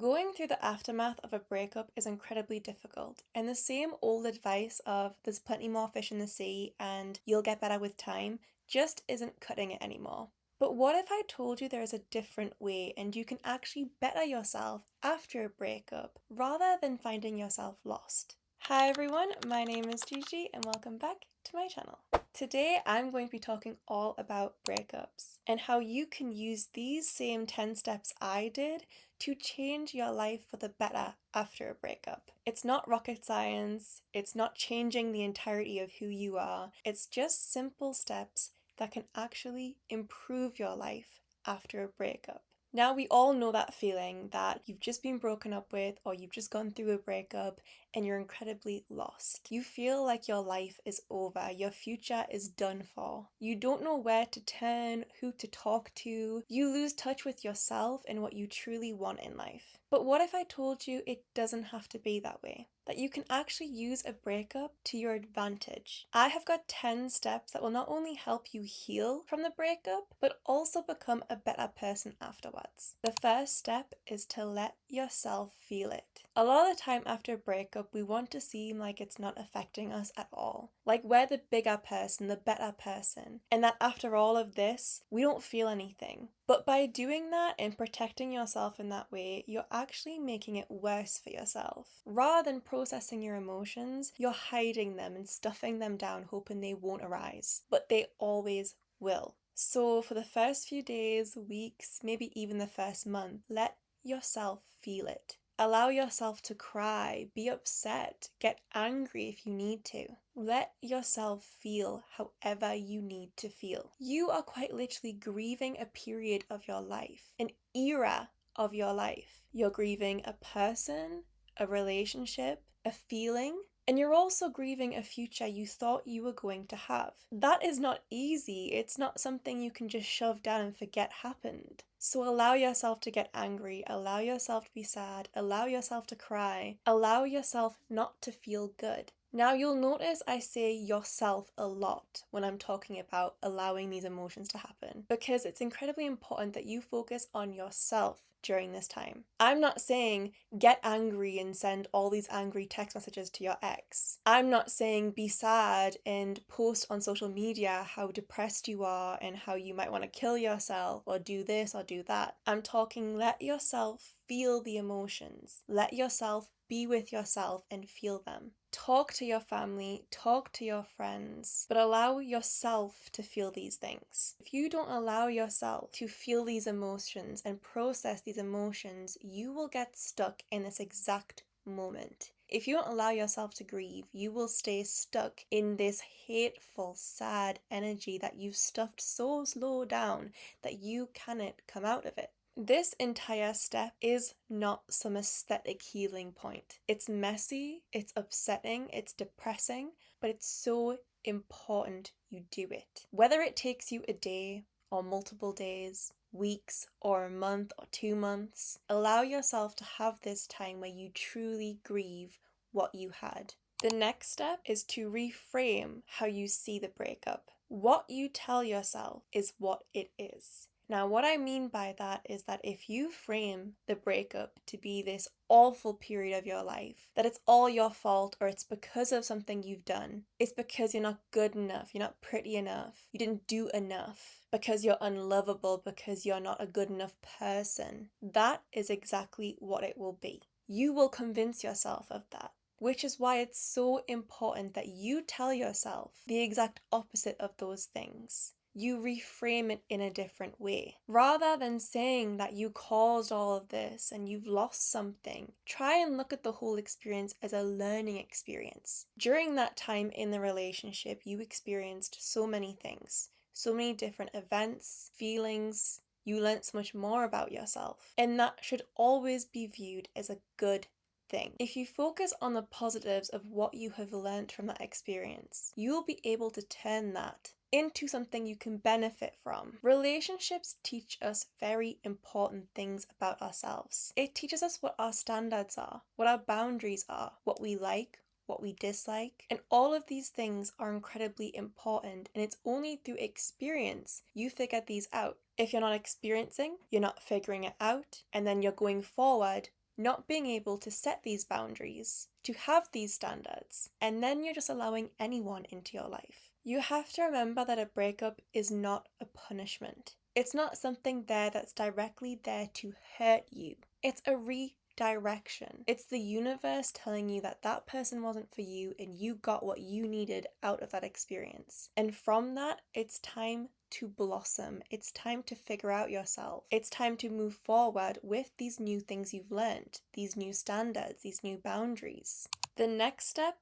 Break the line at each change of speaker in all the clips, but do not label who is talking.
Going through the aftermath of a breakup is incredibly difficult, and the same old advice of there's plenty more fish in the sea and you'll get better with time just isn't cutting it anymore. But what if I told you there is a different way and you can actually better yourself after a breakup rather than finding yourself lost? Hi everyone, my name is Gigi and welcome back to my channel. Today I'm going to be talking all about breakups and how you can use these same 10 steps I did to change your life for the better after a breakup. It's not rocket science, it's not changing the entirety of who you are, it's just simple steps that can actually improve your life after a breakup. Now, we all know that feeling that you've just been broken up with or you've just gone through a breakup and you're incredibly lost. You feel like your life is over, your future is done for. You don't know where to turn, who to talk to. You lose touch with yourself and what you truly want in life. But what if I told you it doesn't have to be that way? That you can actually use a breakup to your advantage. I have got 10 steps that will not only help you heal from the breakup, but also become a better person afterwards. The first step is to let yourself feel it. A lot of the time after a breakup, we want to seem like it's not affecting us at all. Like we're the bigger person, the better person, and that after all of this, we don't feel anything. But by doing that and protecting yourself in that way, you're actually making it worse for yourself. Rather than processing your emotions, you're hiding them and stuffing them down, hoping they won't arise. But they always will. So for the first few days, weeks, maybe even the first month, let yourself feel it. Allow yourself to cry, be upset, get angry if you need to. Let yourself feel however you need to feel. You are quite literally grieving a period of your life, an era of your life. You're grieving a person, a relationship, a feeling, and you're also grieving a future you thought you were going to have. That is not easy. It's not something you can just shove down and forget happened. So allow yourself to get angry, allow yourself to be sad, allow yourself to cry, allow yourself not to feel good. Now you'll notice I say yourself a lot when I'm talking about allowing these emotions to happen, because it's incredibly important that you focus on yourself during this time. I'm not saying get angry and send all these angry text messages to your ex. I'm not saying be sad and post on social media how depressed you are and how you might want to kill yourself or do this or do that. I'm talking let yourself feel the emotions. Let yourself be with yourself and feel them. Talk to your family, talk to your friends, but allow yourself to feel these things. If you don't allow yourself to feel these emotions and process these emotions, you will get stuck in this exact moment. If you don't allow yourself to grieve, you will stay stuck in this hateful, sad energy that you've stuffed so low down that you cannot come out of it. This entire step is not some aesthetic healing point. It's messy, it's upsetting, it's depressing, but it's so important you do it. Whether it takes you a day or multiple days, weeks or a month or 2 months, allow yourself to have this time where you truly grieve what you had. The next step is to reframe how you see the breakup. What you tell yourself is what it is. Now, what I mean by that is that if you frame the breakup to be this awful period of your life, that it's all your fault or it's because of something you've done, it's because you're not good enough, you're not pretty enough, you didn't do enough, because you're unlovable, because you're not a good enough person, that is exactly what it will be. You will convince yourself of that. Which is why it's so important that you tell yourself the exact opposite of those things. You reframe it in a different way. Rather than saying that you caused all of this and you've lost something, try and look at the whole experience as a learning experience. During that time in the relationship, you experienced so many things, so many different events, feelings. You learnt so much more about yourself, and that should always be viewed as a good thing. If you focus on the positives of what you have learnt from that experience, you will be able to turn that into something you can benefit from. Relationships teach us very important things about ourselves. It teaches us what our standards are, what our boundaries are, what we like, what we dislike, and all of these things are incredibly important, and it's only through experience you figure these out. If you're not experiencing, you're not figuring it out, and then you're going forward not being able to set these boundaries, to have these standards, and then you're just allowing anyone into your life. You have to remember that a breakup is not a punishment. It's not something there that's directly there to hurt you. It's a redirection. It's the universe telling you that that person wasn't for you and you got what you needed out of that experience. And from that, it's time to blossom. It's time to figure out yourself. It's time to move forward with these new things you've learned, these new standards, these new boundaries. The next step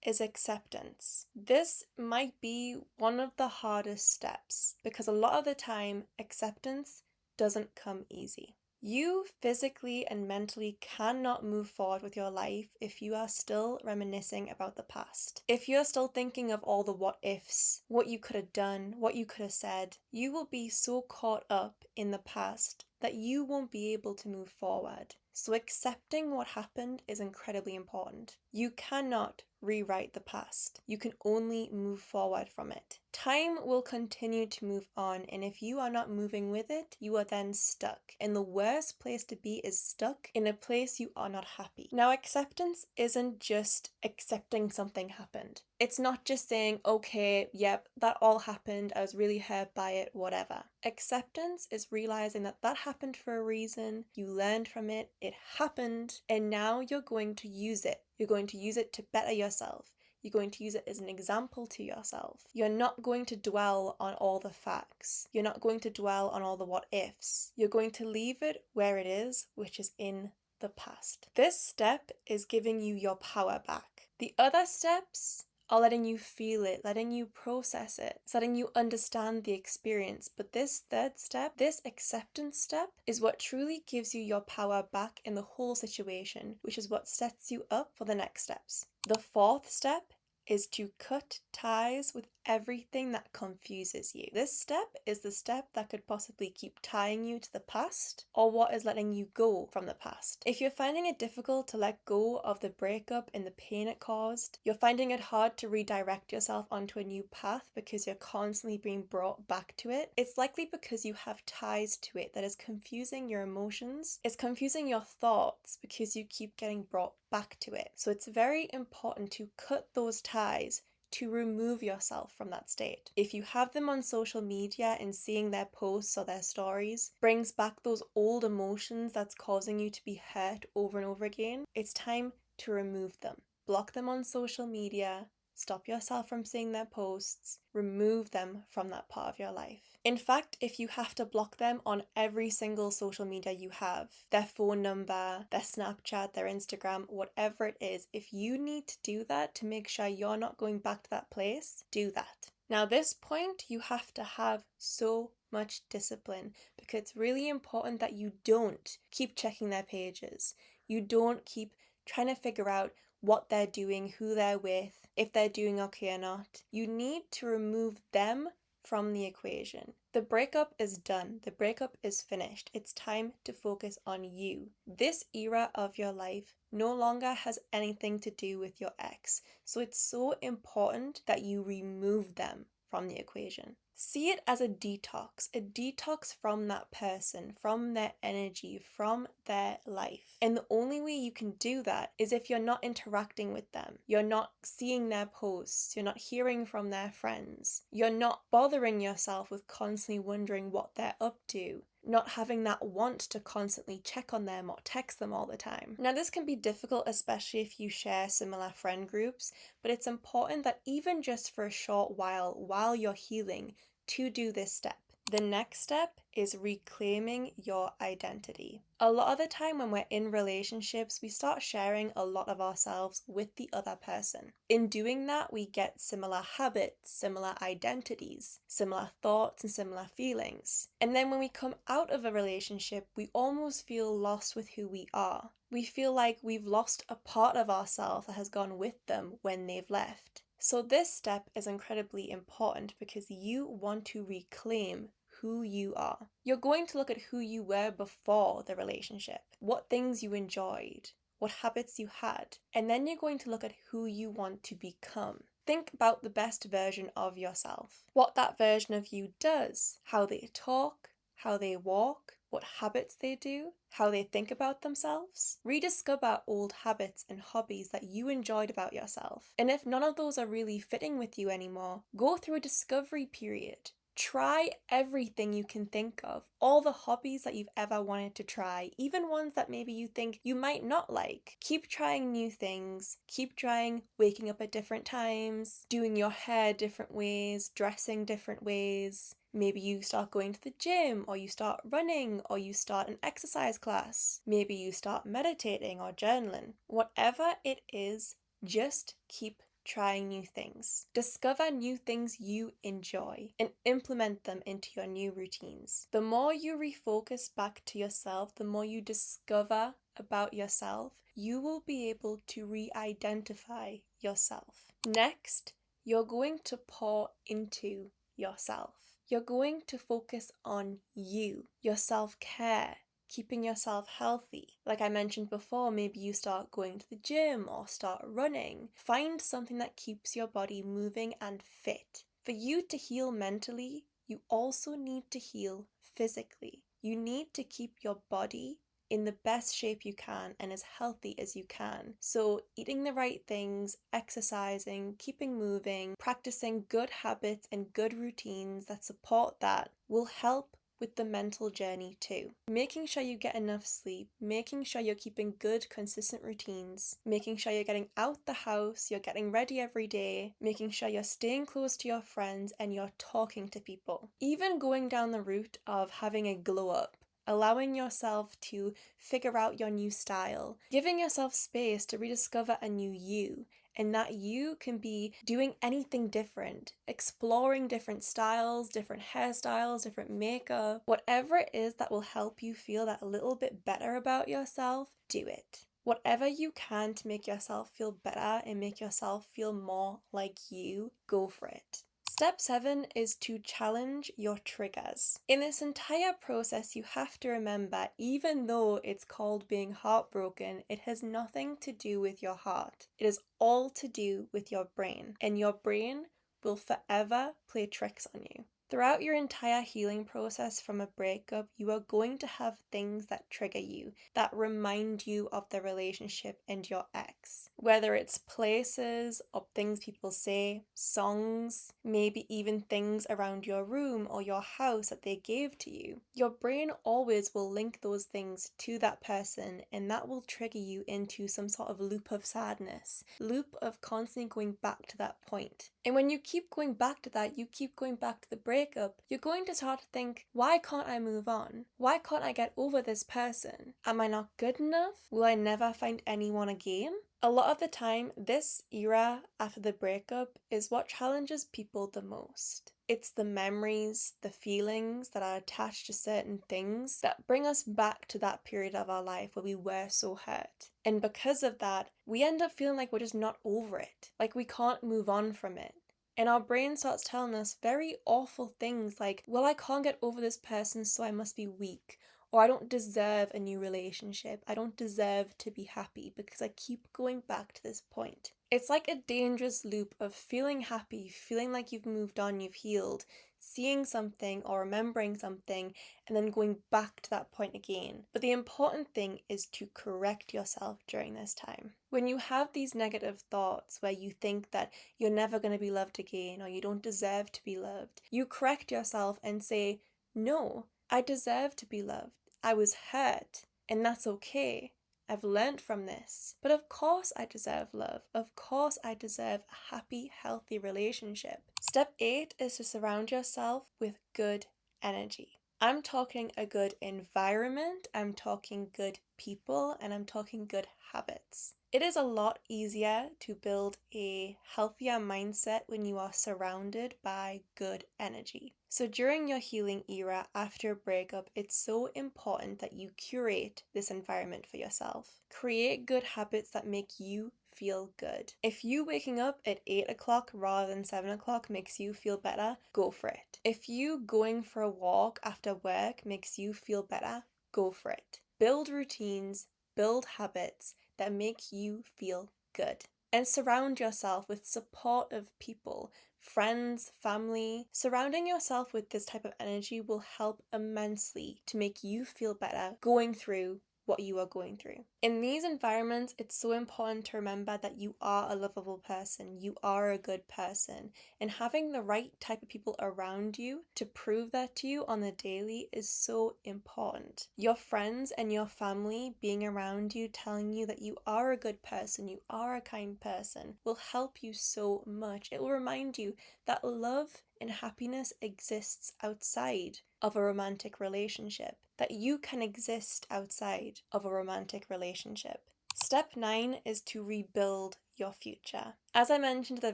is acceptance. This might be one of the hardest steps because a lot of the time, acceptance doesn't come easy. You physically and mentally cannot move forward with your life if you are still reminiscing about the past. If you're still thinking of all the what ifs, what you could have done, what you could have said, you will be so caught up in the past that you won't be able to move forward. So accepting what happened is incredibly important. You cannot rewrite the past. You can only move forward from it. Time will continue to move on, and if you are not moving with it, you are then stuck. And the worst place to be is stuck in a place you are not happy. Now, acceptance isn't just accepting something happened. It's not just saying, okay, yep, that all happened, I was really hurt by it, whatever. Acceptance is realizing that that happened for a reason, you learned from it, it happened, and now you're going to use it. You're going to use it to better yourself. You're going to use it as an example to yourself. You're not going to dwell on all the facts. You're not going to dwell on all the what ifs. You're going to leave it where it is, which is in the past. This step is giving you your power back. The other steps are letting you feel it, letting you process it, it's letting you understand the experience. But this third step, this acceptance step, is what truly gives you your power back in the whole situation, which is what sets you up for the next steps. The fourth step is to cut ties with everything that confuses you. This step is the step that could possibly keep tying you to the past or what is letting you go from the past. If you're finding it difficult to let go of the breakup and the pain it caused, you're finding it hard to redirect yourself onto a new path because you're constantly being brought back to it, it's likely because you have ties to it that is confusing your emotions, it's confusing your thoughts because you keep getting brought back to it. So it's very important to cut those ties, to remove yourself from that state. If you have them on social media and seeing their posts or their stories brings back those old emotions that's causing you to be hurt over and over again, it's time to remove them. Block them on social media, stop yourself from seeing their posts, remove them from that part of your life. In fact, if you have to block them on every single social media you have, their phone number, their Snapchat, their Instagram, whatever it is, if you need to do that to make sure you're not going back to that place, do that. Now, this point, you have to have so much discipline because it's really important that you don't keep checking their pages. You don't keep trying to figure out what they're doing, who they're with, if they're doing okay or not. You need to remove them from the equation. The breakup is done. The breakup is finished. It's time to focus on you. This era of your life no longer has anything to do with your ex. So it's so important that you remove them from the equation. See it as a detox from that person, from their energy, from their life. And the only way you can do that is if you're not interacting with them, you're not seeing their posts, you're not hearing from their friends, you're not bothering yourself with constantly wondering what they're up to, not having that want to constantly check on them or text them all the time. Now, this can be difficult, especially if you share similar friend groups, but it's important that even just for a short while you're healing, to do this step. The next step is reclaiming your identity. A lot of the time when we're in relationships, we start sharing a lot of ourselves with the other person. In doing that, we get similar habits, similar identities, similar thoughts, and similar feelings. And then when we come out of a relationship, we almost feel lost with who we are. We feel like we've lost a part of ourselves that has gone with them when they've left. So this step is incredibly important because you want to reclaim who you are. You're going to look at who you were before the relationship, what things you enjoyed, what habits you had, and then you're going to look at who you want to become. Think about the best version of yourself, what that version of you does, how they talk, how they walk, what habits they do, how they think about themselves. Rediscover old habits and hobbies that you enjoyed about yourself. And if none of those are really fitting with you anymore, go through a discovery period. Try everything you can think of, all the hobbies that you've ever wanted to try, even ones that maybe you think you might not like. Keep trying new things, keep trying waking up at different times, doing your hair different ways, dressing different ways. Maybe you start going to the gym, or you start running, or you start an exercise class. Maybe you start meditating or journaling. Whatever it is, just keep trying new things. Discover new things you enjoy and implement them into your new routines. The more you refocus back to yourself, the more you discover about yourself, you will be able to re-identify yourself. Next, you're going to pour into yourself. You're going to focus on you, your self-care, keeping yourself healthy. Like I mentioned before, maybe you start going to the gym or start running. Find something that keeps your body moving and fit. For you to heal mentally, you also need to heal physically. You need to keep your body in the best shape you can and as healthy as you can. So eating the right things, exercising, keeping moving, practicing good habits and good routines that support that will help with the mental journey too. Making sure you get enough sleep, making sure you're keeping good, consistent routines, making sure you're getting out the house, you're getting ready every day, making sure you're staying close to your friends and you're talking to people. Even going down the route of having a glow up, allowing yourself to figure out your new style, giving yourself space to rediscover a new you, and that you can be doing anything different, exploring different styles, different hairstyles, different makeup, whatever it is that will help you feel that little bit better about yourself, do it. Whatever you can to make yourself feel better and make yourself feel more like you, go for it. Step 7 is to challenge your triggers. In this entire process, you have to remember, even though it's called being heartbroken, it has nothing to do with your heart. It is all to do with your brain, and your brain will forever play tricks on you. Throughout your entire healing process from a breakup, you are going to have things that trigger you, that remind you of the relationship and your ex. Whether it's places or things people say, songs, maybe even things around your room or your house that they gave to you. Your brain always will link those things to that person, and that will trigger you into some sort of loop of sadness, loop of constantly going back to that point. And when you keep going back to that, you keep going back to the breakup, you're going to start to think, why can't I move on? Why can't I get over this person? Am I not good enough? Will I never find anyone again? A lot of the time, this era after the breakup is what challenges people the most. It's the memories, the feelings that are attached to certain things that bring us back to that period of our life where we were so hurt. And because of that, we end up feeling like we're just not over it, like we can't move on from it. And our brain starts telling us very awful things like, well, I can't get over this person, so I must be weak. Or I don't deserve a new relationship. I don't deserve to be happy because I keep going back to this point. It's like a dangerous loop of feeling happy, feeling like you've moved on, you've healed, seeing something or remembering something, and then going back to that point again. But the important thing is to correct yourself during this time. When you have these negative thoughts where you think that you're never going to be loved again or you don't deserve to be loved, you correct yourself and say, no, I deserve to be loved. I was hurt, and that's okay. I've learned from this. But of course I deserve love. Of course I deserve a happy, healthy relationship. Step 8 is to surround yourself with good energy. I'm talking a good environment, I'm talking good people, and I'm talking good habits. It is a lot easier to build a healthier mindset when you are surrounded by good energy. So during your healing era after a breakup, it's so important that you curate this environment for yourself. Create good habits that make you feel good. If you waking up at 8 o'clock rather than 7 o'clock makes you feel better, go for it. If you going for a walk after work makes you feel better, go for it. Build routines, build habits that make you feel good. And surround yourself with supportive people, friends, family. Surrounding yourself with this type of energy will help immensely to make you feel better going through what you are going through. In these environments, it's so important to remember that you are a lovable person, you are a good person, and having the right type of people around you to prove that to you on the daily is so important. Your friends and your family being around you, telling you that you are a good person, you are a kind person, will help you so much. It will remind you that love and happiness exists outside of a romantic relationship, that you can exist outside of a romantic relationship. Step 9 is to rebuild your future. As I mentioned at the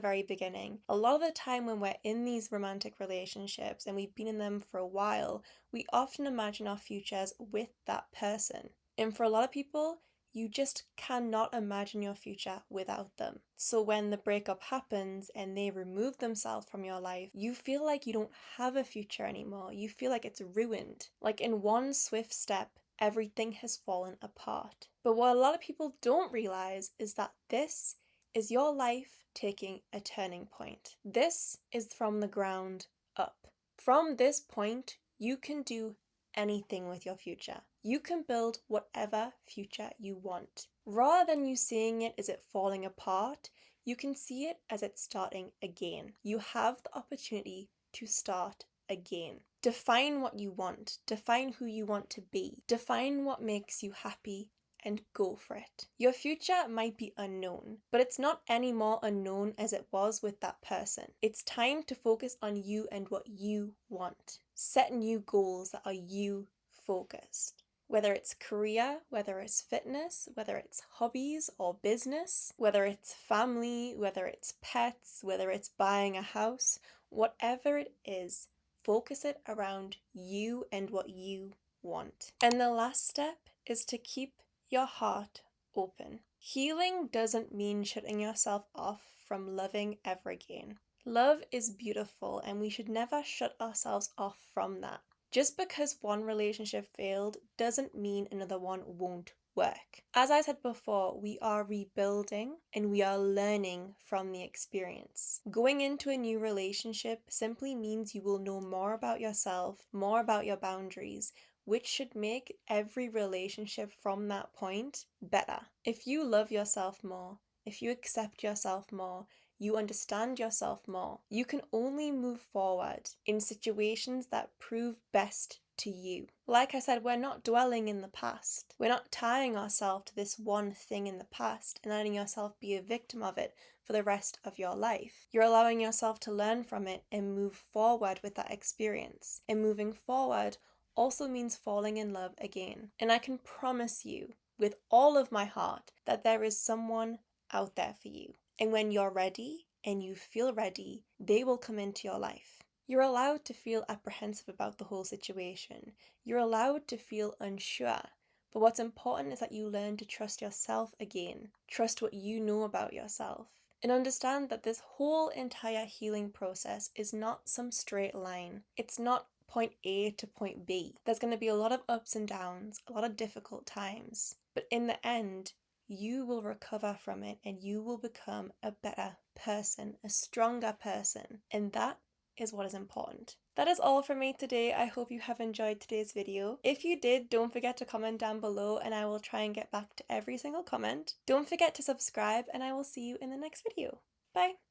very beginning, a lot of the time when we're in these romantic relationships and we've been in them for a while, we often imagine our futures with that person. And for a lot of people, you just cannot imagine your future without them. So when the breakup happens and they remove themselves from your life, you feel like you don't have a future anymore. You feel like it's ruined. Like in one swift step, everything has fallen apart. But what a lot of people don't realize is that this is your life taking a turning point. This is from the ground up. From this point, you can do anything with your future. You can build whatever future you want. Rather than you seeing it as it falling apart, you can see it as it's starting again. You have the opportunity to start again. Define what you want. Define who you want to be. Define what makes you happy and go for it. Your future might be unknown, but it's not any more unknown as it was with that person. It's time to focus on you and what you want. Set new goals that are you focused. Whether it's career, whether it's fitness, whether it's hobbies or business, whether it's family, whether it's pets, whether it's buying a house, whatever it is, focus it around you and what you want. And the last step is to keep your heart open. Healing doesn't mean shutting yourself off from loving ever again. Love is beautiful and we should never shut ourselves off from that. Just because one relationship failed doesn't mean another one won't work. As I said before, we are rebuilding and we are learning from the experience. Going into a new relationship simply means you will know more about yourself, more about your boundaries, which should make every relationship from that point better. If you love yourself more, if you accept yourself more, you understand yourself more, you can only move forward in situations that prove best to you. Like I said, we're not dwelling in the past. We're not tying ourselves to this one thing in the past and letting yourself be a victim of it for the rest of your life. You're allowing yourself to learn from it and move forward with that experience. And moving forward also means falling in love again. And I can promise you with all of my heart that there is someone out there for you. And when you're ready and you feel ready, they will come into your life. You're allowed to feel apprehensive about the whole situation. You're allowed to feel unsure. But what's important is that you learn to trust yourself again. Trust what you know about yourself. And understand that this whole entire healing process is not some straight line. It's not point A to point B. There's going to be a lot of ups and downs, a lot of difficult times. But in the end, you will recover from it and you will become a better person, a stronger person. And that is what is important. That is all from me today. I hope you have enjoyed today's video. If you did, don't forget to comment down below and I will try and get back to every single comment. Don't forget to subscribe and I will see you in the next video. Bye!